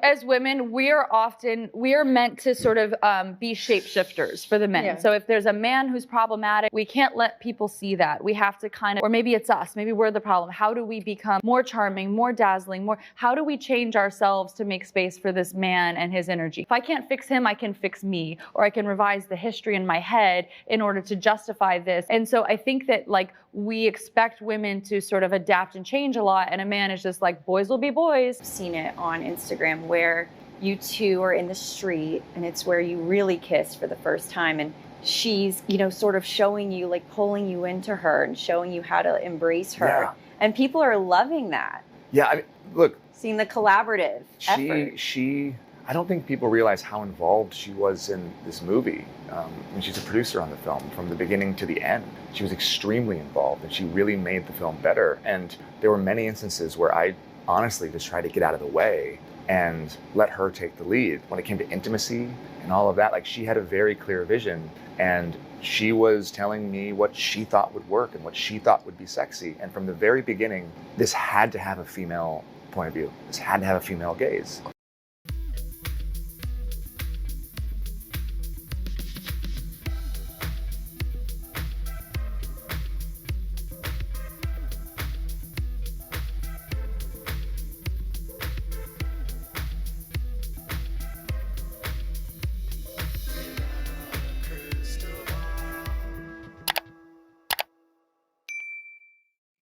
as women, we are meant to sort of be shapeshifters for the men. Yeah. So if there's a man who's problematic, we can't let people see that. We have to kind of, or maybe it's us, maybe we're the problem. How do we become more charming, more dazzling, how do we change ourselves to make space for this man and his energy? If I can't fix him, I can fix me, or I can revise the history in my head in order to justify this. And so I think that like we expect women to sort of adapt and change a lot, and a man is just like, boys will be boys. I've seen it on Instagram where you two are in the street and it's where you really kiss for the first time, and she's, you know, sort of showing you, like pulling you into her and showing you how to embrace her. Yeah. And people are loving that. Yeah, I mean, look, Seeing the collaborative effort. I don't think people realize how involved she was in this movie. And she's a producer on the film from the beginning to the end. She was extremely involved, and she really made the film better. And there were many instances where I honestly just tried to get out of the way and let her take the lead. When it came to intimacy and all of that, like, she had a very clear vision, and she was telling me what she thought would work and what she thought would be sexy. And from the very beginning, this had to have a female point of view. This had to have a female gaze.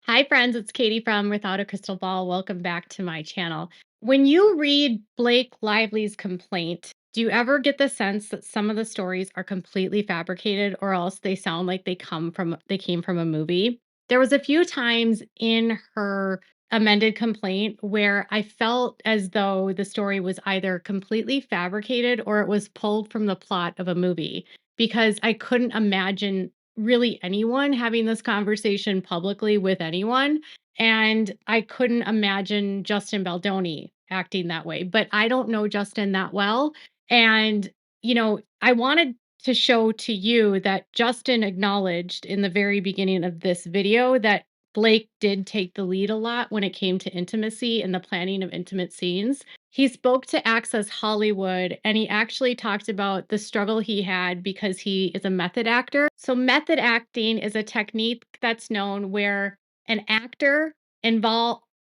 Hi, friends. It's Katie from Without a Crystal Ball. Welcome back to my channel. When you read Blake Lively's complaint, do you ever get the sense that some of the stories are completely fabricated, or else they sound like they came from a movie? There was a few times in her amended complaint where I felt as though the story was either completely fabricated or it was pulled from the plot of a movie, because I couldn't imagine really anyone having this conversation publicly with anyone. And I couldn't imagine Justin Baldoni acting that way. But I don't know Justin that well. And, I wanted to show to you that Justin acknowledged in the very beginning of this video that Blake did take the lead a lot when it came to intimacy and the planning of intimate scenes. He spoke to Access Hollywood, and he actually talked about the struggle he had because he is a method actor. So method acting is a technique that's known where an actor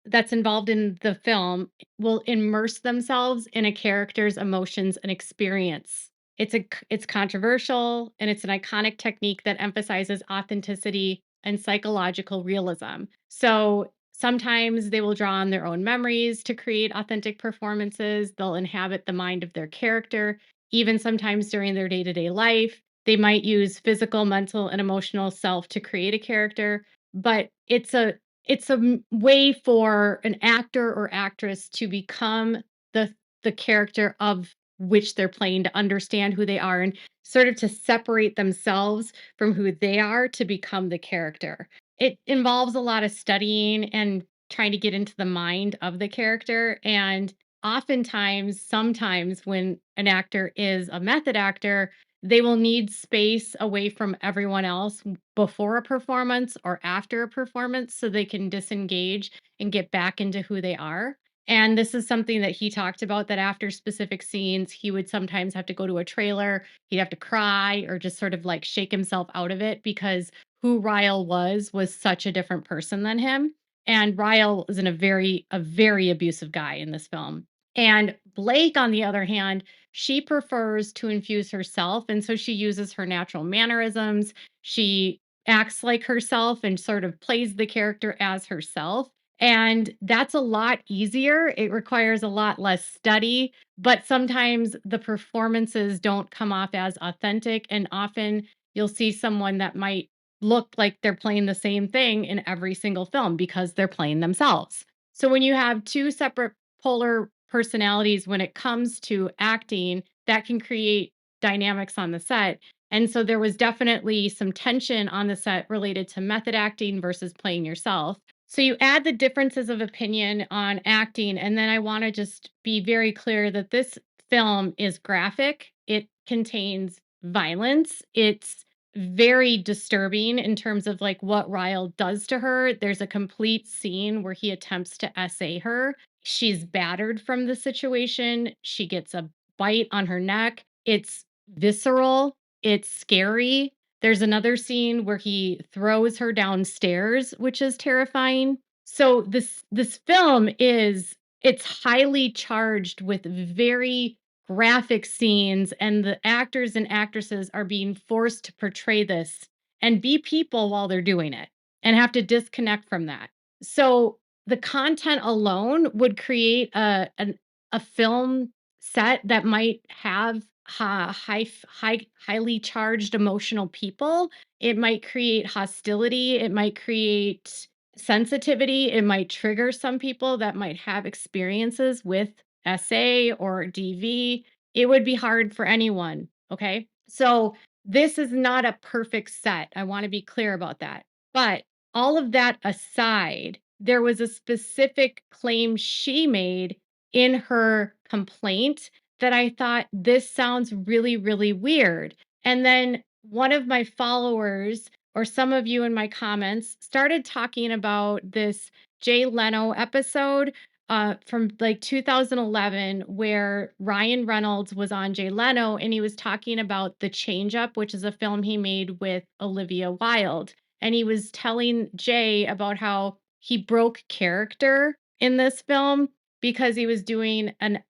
that's involved in the film will immerse themselves in a character's emotions and experience. It's controversial, and it's an iconic technique that emphasizes authenticity and psychological realism. So sometimes they will draw on their own memories to create authentic performances. They'll inhabit the mind of their character. Even sometimes during their day-to-day life, they might use physical, mental, and emotional self to create a character. But it's a way for an actor or actress to become the character of which they're playing, to understand who they are and sort of to separate themselves from who they are to become the character. It involves a lot of studying and trying to get into the mind of the character. And sometimes when an actor is a method actor, they will need space away from everyone else before a performance or after a performance so they can disengage and get back into who they are. And this is something that he talked about, that after specific scenes, he would sometimes have to go to a trailer. He'd have to cry or just sort of like shake himself out of it, because who Ryle was such a different person than him. And Ryle is a very abusive guy in this film. And Blake, on the other hand, she prefers to infuse herself. And so she uses her natural mannerisms. She acts like herself and sort of plays the character as herself. And that's a lot easier. It requires a lot less study, but sometimes the performances don't come off as authentic. And often you'll see someone that might look like they're playing the same thing in every single film because they're playing themselves. So when you have two separate polar personalities when it comes to acting, that can create dynamics on the set. And so there was definitely some tension on the set related to method acting versus playing yourself. So you add the differences of opinion on acting, and then I want to just be very clear that this film is graphic. It contains violence. It's very disturbing in terms of like what Ryle does to her. There's a complete scene where he attempts to essay her, she's battered from the situation. She gets a bite on her neck. It's visceral. It's scary. There's another scene where he throws her downstairs, which is terrifying. So this film is it's highly charged with very graphic scenes, and the actors and actresses are being forced to portray this and be people while they're doing it and have to disconnect from that. So the content alone would create a film set that might have highly charged emotional people. It might create hostility. It might create sensitivity. It might trigger some people that might have experiences with SA or DV. It would be hard for anyone. Okay. So this is not a perfect set. I want to be clear about that. But all of that aside, there was a specific claim she made in her complaint that I thought this sounds really, really weird. And then one of my followers, or some of you in my comments, started talking about this Jay Leno episode from like 2011, where Ryan Reynolds was on Jay Leno and he was talking about The Change Up, which is a film he made with Olivia Wilde. And he was telling Jay about how he broke character in this film because he was doing an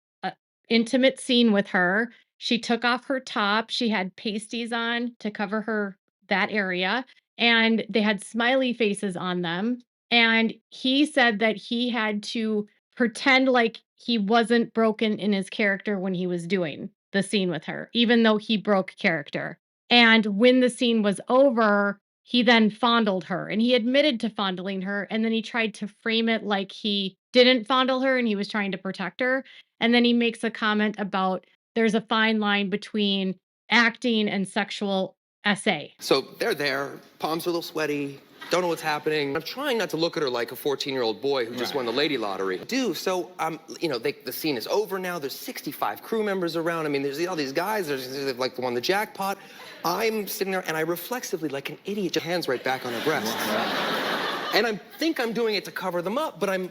intimate scene with her. She took off her top. She had pasties on to cover her that area, and they had smiley faces on them. And he said that he had to pretend like he wasn't broken in his character when he was doing the scene with her, even though he broke character. And when the scene was over, he then fondled her and he admitted to fondling her. And then he tried to frame it like he didn't fondle her and he was trying to protect her. And then he makes a comment about there's a fine line between acting and sexual SA. So they're there, palms are a little sweaty, don't know what's happening. I'm trying not to look at her like a 14-year-old boy who just won the lady lottery. So the scene is over now. There's 65 crew members around. I mean, there's all these guys. There's like the one the jackpot. I'm sitting there and I reflexively, like an idiot, just hands right back on her breast. And I think I'm doing it to cover them up, but I'm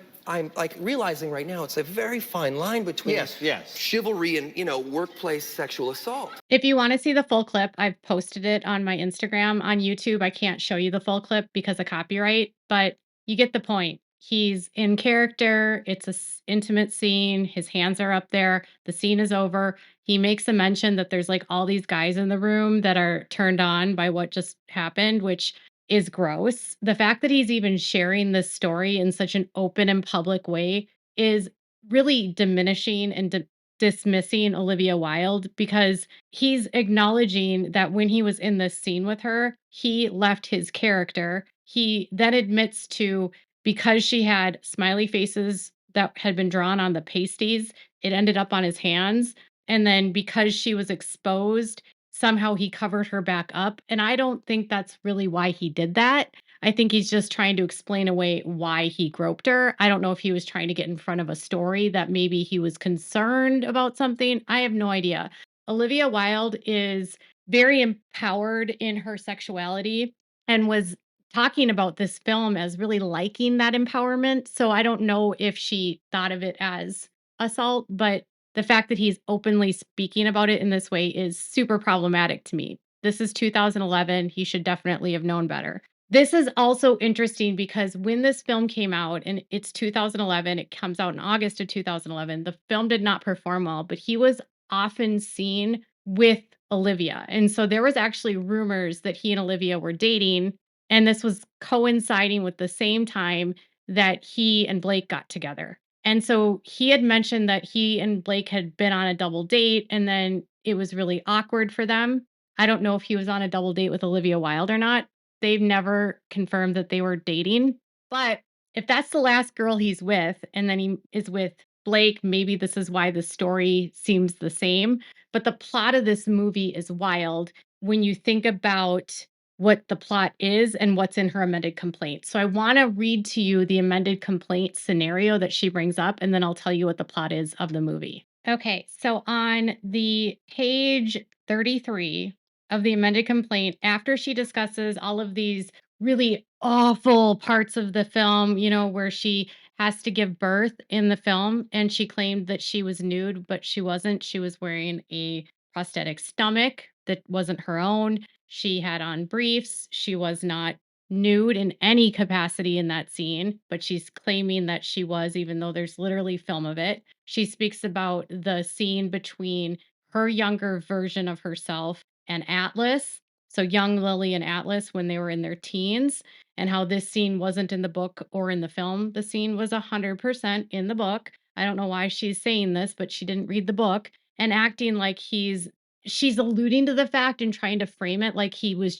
like realizing right now it's a very fine line between chivalry and, workplace sexual assault. If you want to see the full clip, I've posted it on my Instagram. On YouTube, I can't show you the full clip because of copyright, but you get the point. He's in character. It's an intimate scene. His hands are up there. The scene is over. He makes a mention that there's like all these guys in the room that are turned on by what just happened, which is gross. The fact that he's even sharing this story in such an open and public way is really diminishing and dismissing Olivia Wilde, because he's acknowledging that when he was in this scene with her, he left his character. He then admits to, because she had smiley faces that had been drawn on the pasties, it ended up on his hands. And then because she was exposed, somehow he covered her back up. And I don't think that's really why he did that. I think he's just trying to explain away why he groped her. I don't know if he was trying to get in front of a story that maybe he was concerned about something. I have no idea. Olivia Wilde is very empowered in her sexuality and was talking about this film as really liking that empowerment. So I don't know if she thought of it as assault, but the fact that he's openly speaking about it in this way is super problematic to me. This is 2011. He should definitely have known better. This is also interesting because when this film came out, and it's 2011, it comes out in August of 2011, the film did not perform well, but he was often seen with Olivia. And so there was actually rumors that he and Olivia were dating, and this was coinciding with the same time that he and Blake got together. And so he had mentioned that he and Blake had been on a double date, and then it was really awkward for them. I don't know if he was on a double date with Olivia Wilde or not. They've never confirmed that they were dating. But if that's the last girl he's with, and then he is with Blake, maybe this is why the story seems the same. But the plot of this movie is wild when you think about what the plot is and what's in her amended complaint. So I want to read to you the amended complaint scenario that she brings up, and then I'll tell you what the plot is of the movie. Okay, so on the page 33 of the amended complaint, after she discusses all of these really awful parts of the film, where she has to give birth in the film, and she claimed that she was nude, but she wasn't. She was wearing a prosthetic stomach that wasn't her own. She had on briefs. She was not nude in any capacity in that scene, but she's claiming that she was, even though there's literally film of it. She speaks about the scene between her younger version of herself and Atlas. So young Lily and Atlas when they were in their teens, and how this scene wasn't in the book or in the film. The scene was 100% in the book. I don't know why she's saying this, but she didn't read the book and acting like she's alluding to the fact and trying to frame it like he was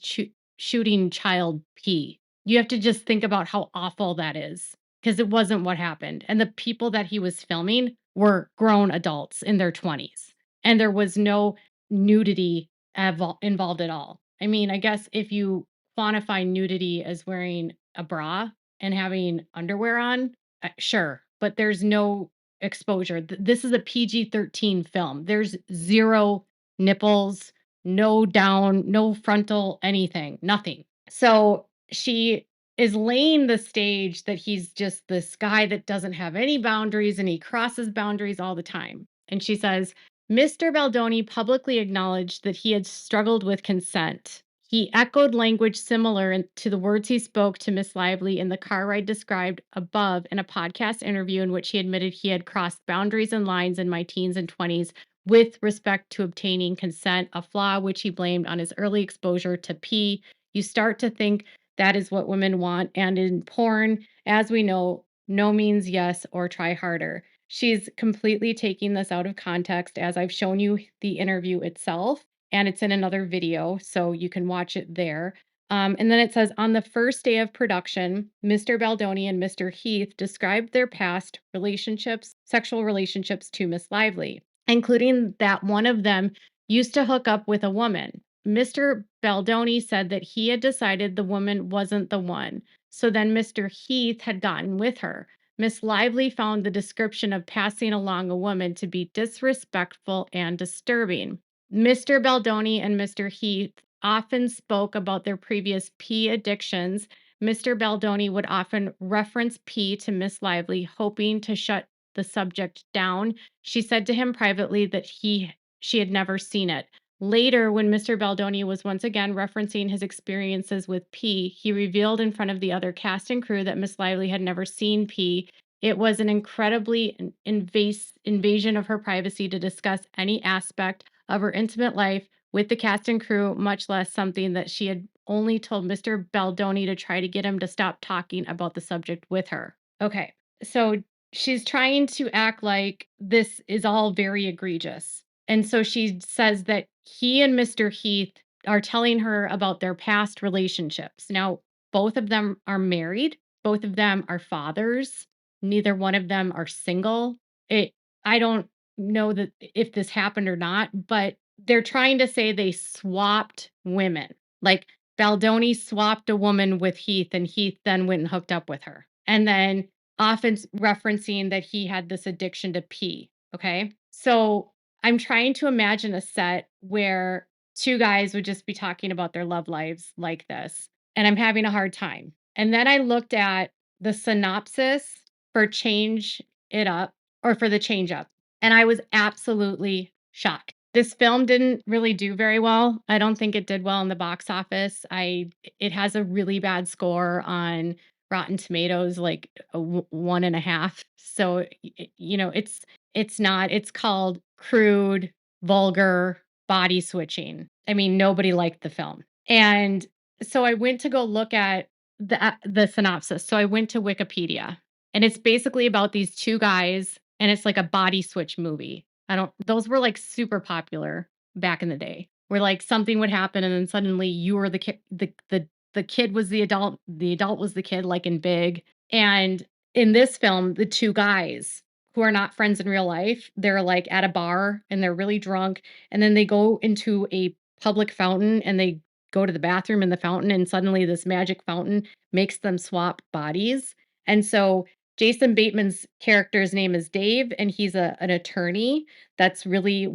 shooting child pee. You have to just think about how awful that is because it wasn't what happened. And the people that he was filming were grown adults in their 20s, and there was no nudity involved at all. I mean, I guess if you quantify nudity as wearing a bra and having underwear on, sure, but there's no exposure. This is a PG-13 film. There's zero nipples, no down, no frontal, anything, nothing. So she is laying the stage that he's just this guy that doesn't have any boundaries and he crosses boundaries all the time. And she says, Mr. Baldoni publicly acknowledged that he had struggled with consent. He echoed language similar to the words he spoke to Miss Lively in the car ride described above in a podcast interview in which he admitted he had crossed boundaries and lines in my teens and 20s with respect to obtaining consent, a flaw which he blamed on his early exposure to pee. You start to think that is what women want. And in porn, as we know, no means yes or try harder. She's completely taking this out of context, as I've shown you the interview itself, and it's in another video, so you can watch it there. And then it says, on the first day of production, Mr. Baldoni and Mr. Heath described their past relationships, sexual relationships to Miss Lively, including that one of them used to hook up with a woman. Mr. Baldoni said that he had decided the woman wasn't the one. So then Mr. Heath had gotten with her. Miss Lively found the description of passing along a woman to be disrespectful and disturbing. Mr. Baldoni and Mr. Heath often spoke about their previous pee addictions. Mr. Baldoni would often reference pee to Miss Lively, hoping to shut the subject down. She said to him privately that she had never seen it. Later, when Mr. Baldoni was once again referencing his experiences with pee, he revealed in front of the other cast and crew that Miss Lively had never seen pee. It was an incredibly invasion of her privacy to discuss any aspect of her intimate life with the cast and crew, much less something that she had only told Mr. Baldoni to try to get him to stop talking about the subject with her. Okay, so she's trying to act like this is all very egregious. And so she says that he and Mr. Heath are telling her about their past relationships. Now, both of them are married, both of them are fathers, neither one of them are single. I don't know that if this happened or not, but they're trying to say they swapped women. Like Baldoni swapped a woman with Heath and Heath then went and hooked up with her. And then often referencing that he had this addiction to pee. Okay. So I'm trying to imagine a set where two guys would just be talking about their love lives like this, and I'm having a hard time. And then I looked at the synopsis for Change It Up or for The Change Up, and I was absolutely shocked. This film didn't really do very well. I don't think it did well in the box office. It has a really bad score on Rotten Tomatoes, like a 1.5. So it's called crude, vulgar, body switching. I mean, nobody liked the film. And so I went to go look at the synopsis. So I went to Wikipedia, and it's basically about these two guys, and it's like a body switch movie. Those were like super popular back in the day, where like something would happen and then suddenly you were the kid, the kid was the adult was the kid, like in Big. And in this film, the two guys who are not friends in real life, they're like at a bar and they're really drunk, and then they go into a public fountain and they go to the bathroom in the fountain, and suddenly this magic fountain makes them swap bodies. And so Jason Bateman's character's name is Dave, and he's an attorney that's really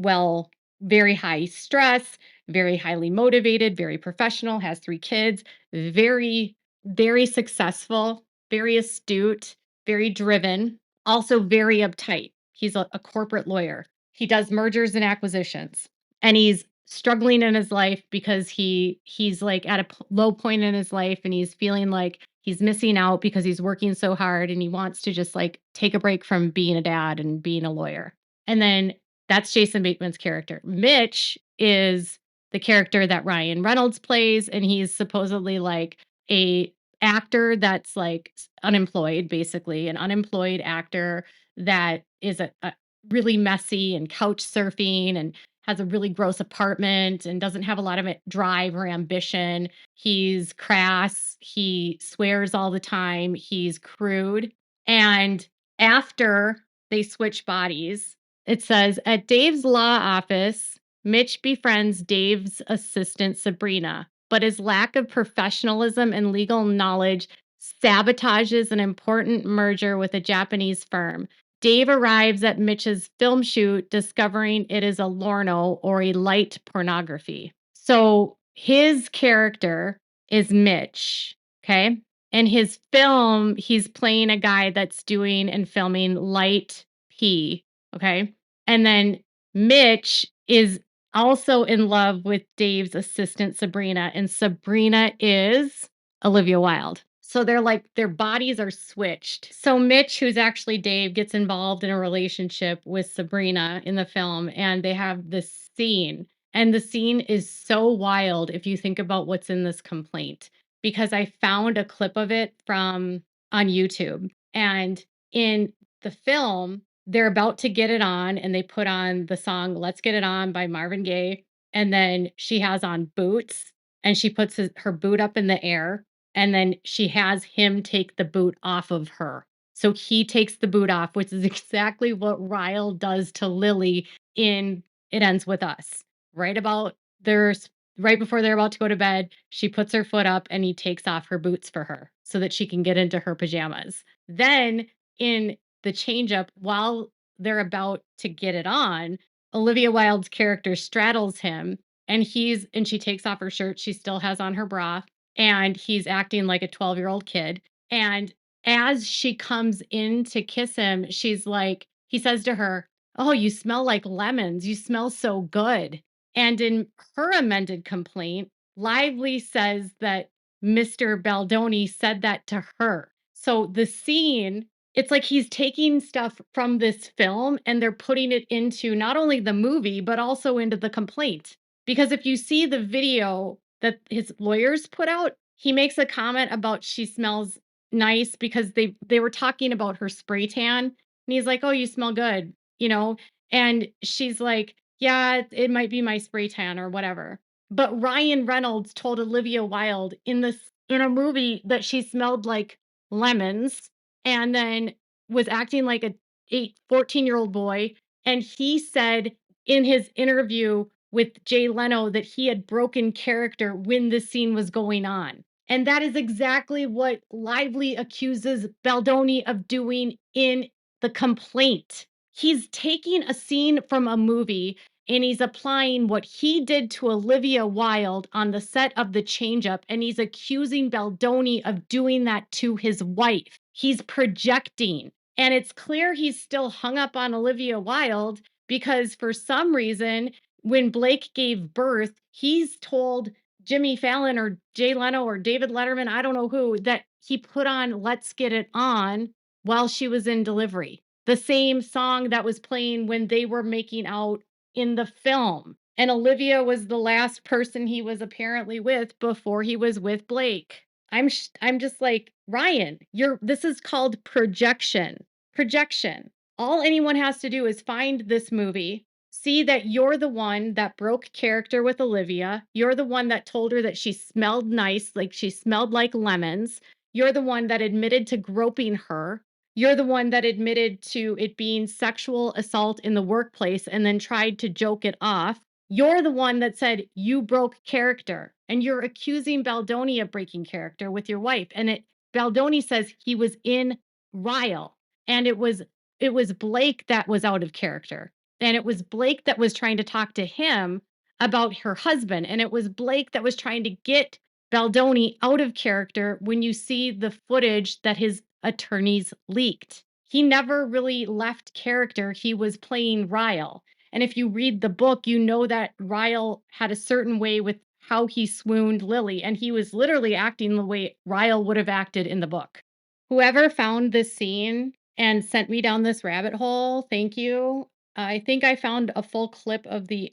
very high stress, very highly motivated, very professional, has 3 kids, very, very successful, very astute. very driven, also very uptight. He's a corporate lawyer. He does mergers and acquisitions, and he's struggling in his life because he's like at a low point in his life, and he's feeling like he's missing out because he's working so hard, and he wants to just like take a break from being a dad and being a lawyer. And then that's Jason Bateman's character. Mitch is the character that Ryan Reynolds plays, and he's supposedly like a actor that's like unemployed, basically an unemployed actor that is a really messy and couch surfing and has a really gross apartment and doesn't have a lot of drive or ambition. He's crass. He swears all the time. He's crude. And after they switch bodies, it says at Dave's law office, Mitch befriends Dave's assistant, Sabrina, but his lack of professionalism and legal knowledge sabotages an important merger with a Japanese firm. Dave arrives at Mitch's film shoot, discovering it is a Lorno, or a light pornography. So his character is Mitch, okay? And his film, he's playing a guy that's doing and filming light P, okay? And then Mitch is also in love with Dave's assistant, Sabrina, and Sabrina is Olivia Wilde. So they're like, their bodies are switched. So Mitch, who's actually Dave, gets involved in a relationship with Sabrina in the film, and they have this scene. And the scene is so wild if you think about what's in this complaint, because I found a clip of it from on YouTube. And in the film, they're about to get it on, and they put on the song Let's Get It On by Marvin Gaye. And then she has on boots, and she puts her boot up in the air. And then she has him take the boot off of her. So he takes the boot off, which is exactly what Ryle does to Lily in It Ends With Us. Right before they're about to go to bed, she puts her foot up and he takes off her boots for her so that she can get into her pajamas. Then in the change up, while they're about to get it on, Olivia Wilde's character straddles him, and she takes off her shirt. She still has on her bra, and he's acting like a 12-year-old kid. And as she comes in to kiss him, he says to her, "Oh, you smell like lemons. You smell so good." And in her amended complaint, Lively says that Mr. Baldoni said that to her. So the scene, it's like he's taking stuff from this film and they're putting it into not only the movie, but also into the complaint. Because if you see the video that his lawyers put out, he makes a comment about she smells nice because they were talking about her spray tan. And he's like, "Oh, you smell good," you know? And she's like, "Yeah, it might be my spray tan or whatever." But Ryan Reynolds told Olivia Wilde in a movie that she smelled like lemons, and then was acting like a 14-year-old boy. And he said in his interview with Jay Leno that he had broken character when this scene was going on. And that is exactly what Lively accuses Baldoni of doing in the complaint. He's taking a scene from a movie and he's applying what he did to Olivia Wilde on the set of The Change Up, and he's accusing Baldoni of doing that to his wife. He's projecting. And it's clear he's still hung up on Olivia Wilde because for some reason, when Blake gave birth, he's told Jimmy Fallon or Jay Leno or David Letterman, I don't know who, that he put on Let's Get It On while she was in delivery. The same song that was playing when they were making out in the film. And Olivia was the last person he was apparently with before he was with Blake. I'm just like, Ryan, this is called projection. Projection. All anyone has to do is find this movie, see that you're the one that broke character with Olivia. You're the one that told her that she smelled nice, like she smelled like lemons. You're the one that admitted to groping her. You're the one that admitted to it being sexual assault in the workplace and then tried to joke it off. You're the one that said you broke character, and you're accusing Baldoni of breaking character with your wife. And Baldoni says he was in Ryle, and it was Blake that was out of character. And it was Blake that was trying to talk to him about her husband. And it was Blake that was trying to get Baldoni out of character when you see the footage that his attorneys leaked. He never really left character. He was playing Ryle. And if you read the book, you know that Ryle had a certain way with how he swooned Lily, and he was literally acting the way Ryle would have acted in the book. Whoever found this scene and sent me down this rabbit hole, thank you. I think I found a full clip of the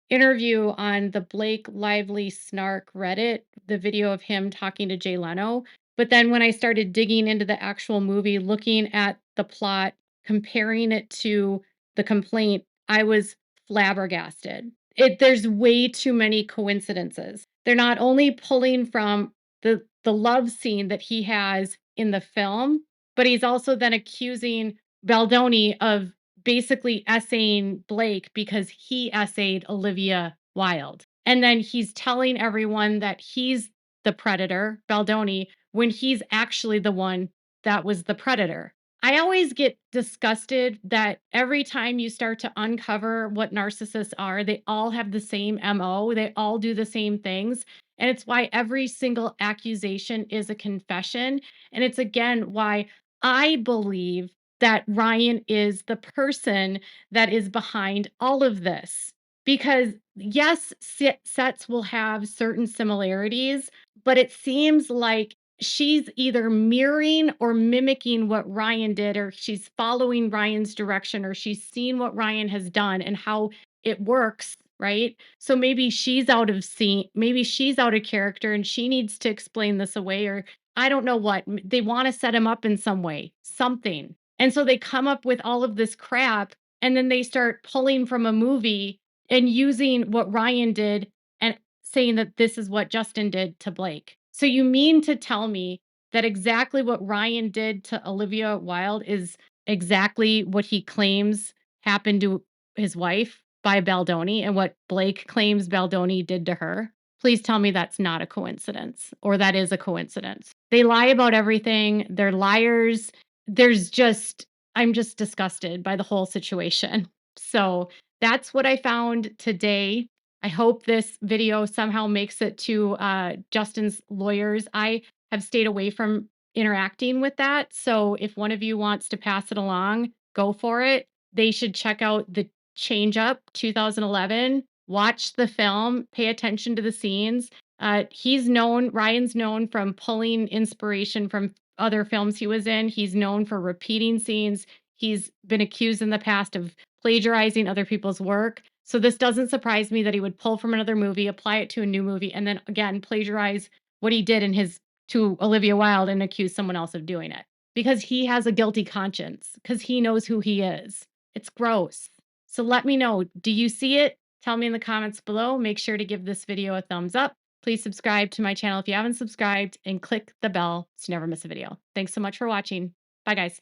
interview on the Blake Lively Snark Reddit, the video of him talking to Jay Leno. But then when I started digging into the actual movie, looking at the plot, comparing it to the complaint, I was flabbergasted. There's way too many coincidences. They're not only pulling from the love scene that he has in the film, but he's also then accusing Baldoni of basically essaying Blake because he essayed Olivia Wilde. And then he's telling everyone that he's the predator, Baldoni, when he's actually the one that was the predator. I always get disgusted that every time you start to uncover what narcissists are, they all have the same MO, they all do the same things. And it's why every single accusation is a confession. And it's again why I believe that Ryan is the person that is behind all of this. Because yes, sets will have certain similarities, but it seems like she's either mirroring or mimicking what Ryan did, or she's following Ryan's direction, or she's seen what Ryan has done and how it works, right? So maybe she's out of scene, maybe she's out of character and she needs to explain this away, or I don't know what. They want to set him up in some way, something. And so they come up with all of this crap and then they start pulling from a movie and using what Ryan did and saying that this is what Justin did to Blake. So you mean to tell me that exactly what Ryan did to Olivia Wilde is exactly what he claims happened to his wife by Baldoni and what Blake claims Baldoni did to her? Please tell me that's not a coincidence or that is a coincidence. They lie about everything. They're liars. I'm just disgusted by the whole situation. So that's what I found today. I hope this video somehow makes it to Justin's lawyers. I have stayed away from interacting with that. So if one of you wants to pass it along, go for it. They should check out the Change Up 2011. Watch the film, pay attention to the scenes. Ryan's known from pulling inspiration from other films he was in. He's known for repeating scenes. He's been accused in the past of plagiarizing other people's work. So this doesn't surprise me that he would pull from another movie, apply it to a new movie, and then again plagiarize what he did to Olivia Wilde and accuse someone else of doing it. Because he has a guilty conscience, because he knows who he is. It's gross. So let me know, do you see it? Tell me in the comments below. Make sure to give this video a thumbs up. Please subscribe to my channel if you haven't subscribed and click the bell to never miss a video. Thanks so much for watching. Bye guys.